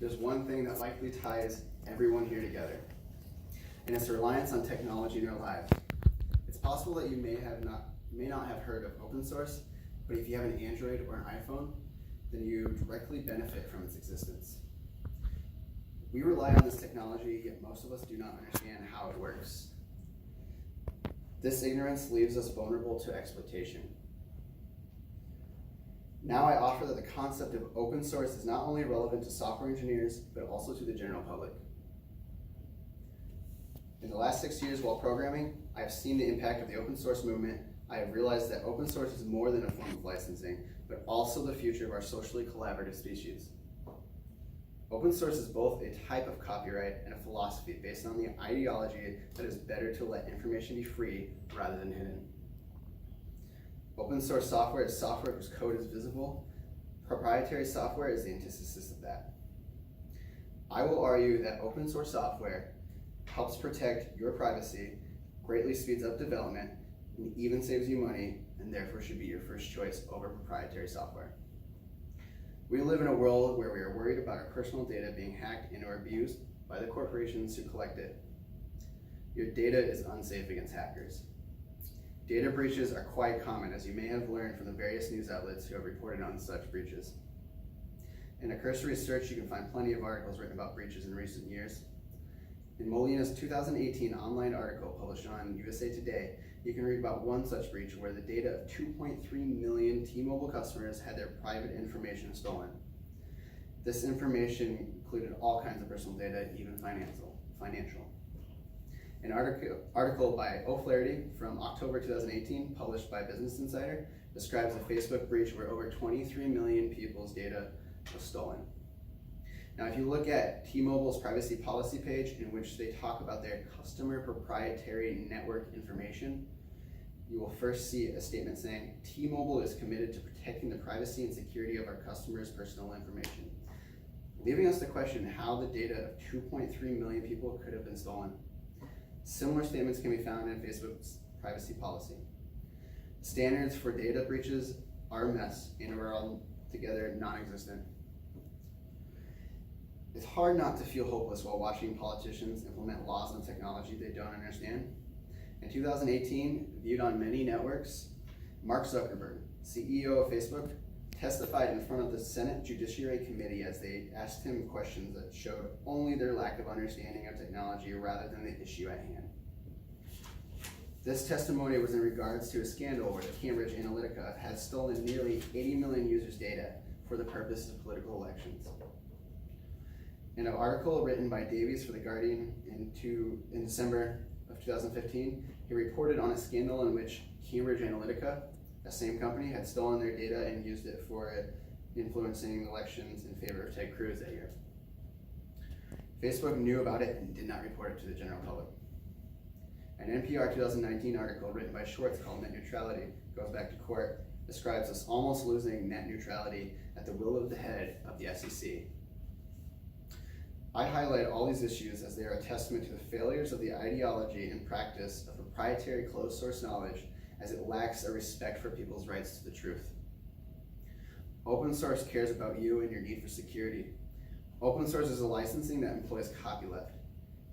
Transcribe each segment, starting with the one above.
there's one thing that likely ties everyone here together, and it's the reliance on technology in our lives. It's possible that you may not have heard of open source, but if you have an Android or an iPhone, then you directly benefit from its existence. We rely on this technology, yet most of us do not understand how it works. This ignorance leaves us vulnerable to exploitation. Now I offer that the concept of open source is not only relevant to software engineers, but also to the general public. In the last 6 years while programming, I have seen the impact of the open source movement. I have realized that open source is more than a form of licensing, but also the future of our socially collaborative species. Open source is both a type of copyright and a philosophy based on the ideology that it is better to let information be free rather than hidden. Open source software is software whose code is visible. Proprietary software is the antithesis of that. I will argue that open source software helps protect your privacy, greatly speeds up development, and even saves you money, and therefore should be your first choice over proprietary software. We live in a world where we are worried about our personal data being hacked and or abused by the corporations who collect it. Your data is unsafe against hackers. Data breaches are quite common, as you may have learned from the various news outlets who have reported on such breaches. In a cursory search, you can find plenty of articles written about breaches in recent years. In Molina's 2018 online article published on USA Today, you can read about one such breach where the data of 2.3 million T-Mobile customers had their private information stolen. This information included all kinds of personal data, even financial. An article by O'Flaherty from October 2018, published by Business Insider, describes a Facebook breach where over 23 million people's data was stolen. Now, if you look at T-Mobile's privacy policy page, in which they talk about their customer proprietary network information, you will first see a statement saying, T-Mobile is committed to protecting the privacy and security of our customers' personal information, leaving us to question how the data of 2.3 million people could have been stolen. Similar statements can be found in Facebook's privacy policy. Standards for data breaches are a mess and are altogether non-existent. It's hard not to feel hopeless while watching politicians implement laws on technology they don't understand. In 2018, viewed on many networks, Mark Zuckerberg, CEO of Facebook, testified in front of the Senate Judiciary Committee as they asked him questions that showed only their lack of understanding of technology rather than the issue at hand. This testimony was in regards to a scandal where the Cambridge Analytica had stolen nearly 80 million users' data for the purpose of political elections. In an article written by Davies for The Guardian in December of 2015, he reported on a scandal in which Cambridge Analytica, a same company, had stolen their data and used it for influencing elections in favor of Ted Cruz that year. Facebook knew about it and did not report it to the general public. An NPR 2019 article written by Schwartz called Net Neutrality Goes Back to Court describes us almost losing net neutrality at the will of the head of the SEC. I highlight all these issues as they are a testament to the failures of the ideology and practice of proprietary closed source knowledge, as it lacks a respect for people's rights to the truth. Open source cares about you and your need for security. Open source is a licensing that employs copyleft.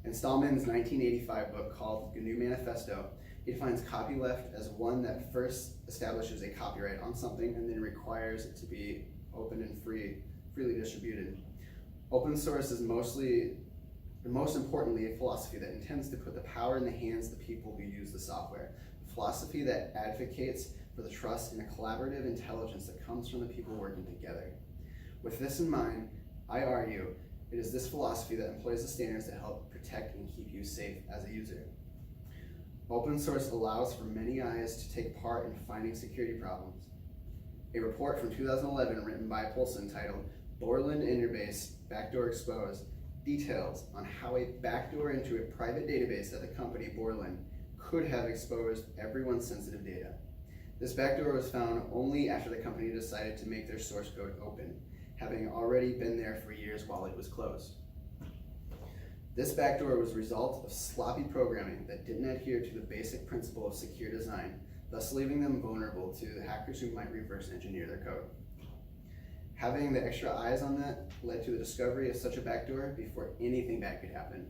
In Stallman's 1985 book called GNU Manifesto, he defines copyleft as one that first establishes a copyright on something and then requires it to be open and freely distributed. Open source is most importantly a philosophy that intends to put the power in the hands of the people who use the software. A philosophy that advocates for the trust in a collaborative intelligence that comes from the people working together. With this in mind, I argue it is this philosophy that employs the standards that help protect and keep you safe as a user. Open source allows for many eyes to take part in finding security problems. A report from 2011 written by Polson titled Borland Interbase Backdoor Exposed details on how a backdoor into a private database at the company Borland could have exposed everyone's sensitive data. This backdoor was found only after the company decided to make their source code open, having already been there for years while it was closed. This backdoor was a result of sloppy programming that didn't adhere to the basic principle of secure design, thus leaving them vulnerable to the hackers who might reverse engineer their code. Having the extra eyes on that led to the discovery of such a backdoor before anything bad could happen.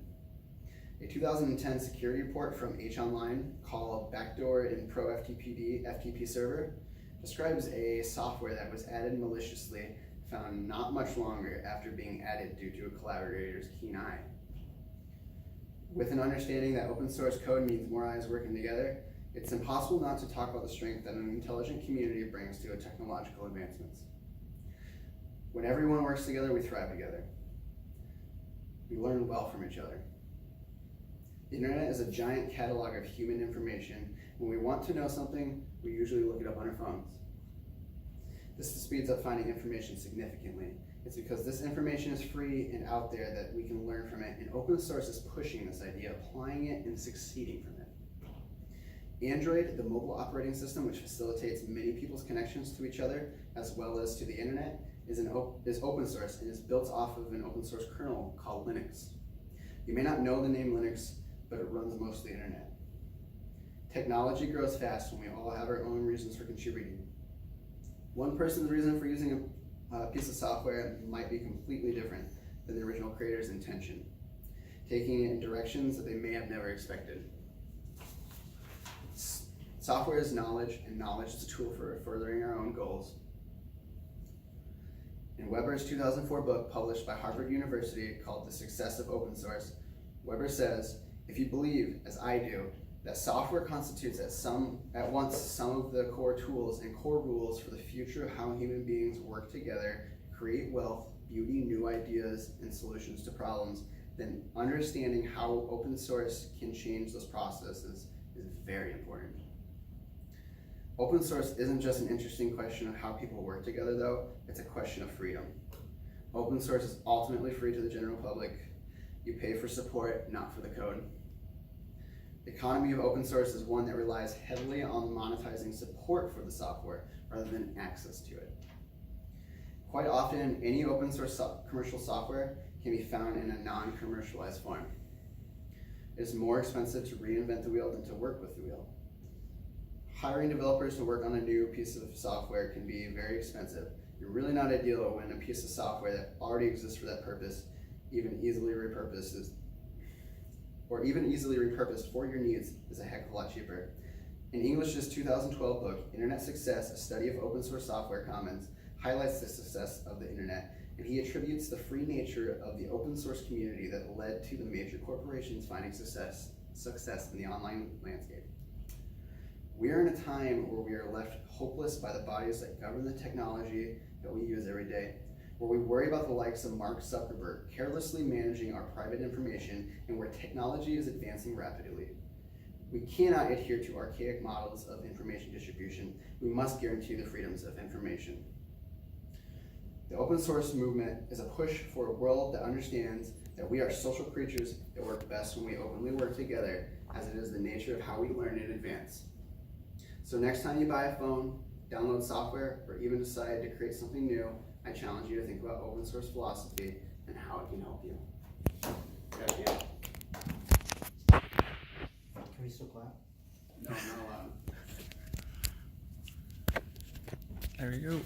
A 2010 security report from H Online called Backdoor in Pro FTP Server describes a software that was added maliciously, found not much longer after being added due to a collaborator's keen eye. With an understanding that open source code means more eyes working together, it's impossible not to talk about the strength that an intelligent community brings to technological advancements. When everyone works together, we thrive together. We learn well from each other. The internet is a giant catalog of human information. When we want to know something, we usually look it up on our phones. This speeds up finding information significantly. It's because this information is free and out there that we can learn from it, and open source is pushing this idea, applying it, and succeeding from it. Android, the mobile operating system which facilitates many people's connections to each other as well as to the internet, is open source and is built off of an open source kernel called Linux. You may not know the name Linux, but it runs most of the internet. Technology grows fast when we all have our own reasons for contributing. One person's reason for using a piece of software might be completely different than the original creator's intention, taking it in directions that they may have never expected. Software is knowledge, and knowledge is a tool for furthering our own goals. In Weber's 2004 book published by Harvard University called The Success of Open Source, Weber says, "If you believe, as I do, that software constitutes at once some of the core tools and core rules for the future of how human beings work together, create wealth, beauty, new ideas, and solutions to problems, then understanding how open source can change those processes is very important." Open source isn't just an interesting question of how people work together though, it's a question of freedom. Open source is ultimately free to the general public. You pay for support, not for the code. The economy of open source is one that relies heavily on monetizing support for the software rather than access to it. Quite often, any open source commercial software can be found in a non-commercialized form. It is more expensive to reinvent the wheel than to work with the wheel. Hiring developers to work on a new piece of software can be very expensive and really not ideal when a piece of software that already exists for that purpose even easily repurposed for your needs is a heck of a lot cheaper. In English's 2012 book, Internet Success, A Study of Open Source Software Commons, highlights the success of the internet, and he attributes the free nature of the open source community that led to the major corporations finding success in the online landscape. We are in a time where we are left hopeless by the bodies that govern the technology that we use every day, where we worry about the likes of Mark Zuckerberg carelessly managing our private information, and where technology is advancing rapidly. We cannot adhere to archaic models of information distribution. We must guarantee the freedoms of information. The open source movement is a push for a world that understands that we are social creatures that work best when we openly work together, as it is the nature of how we learn and advance. So next time you buy a phone, download software, or even decide to create something new, I challenge you to think about open source philosophy and how it can help you. Good idea. Can we still clap? No, not allowed. There we go.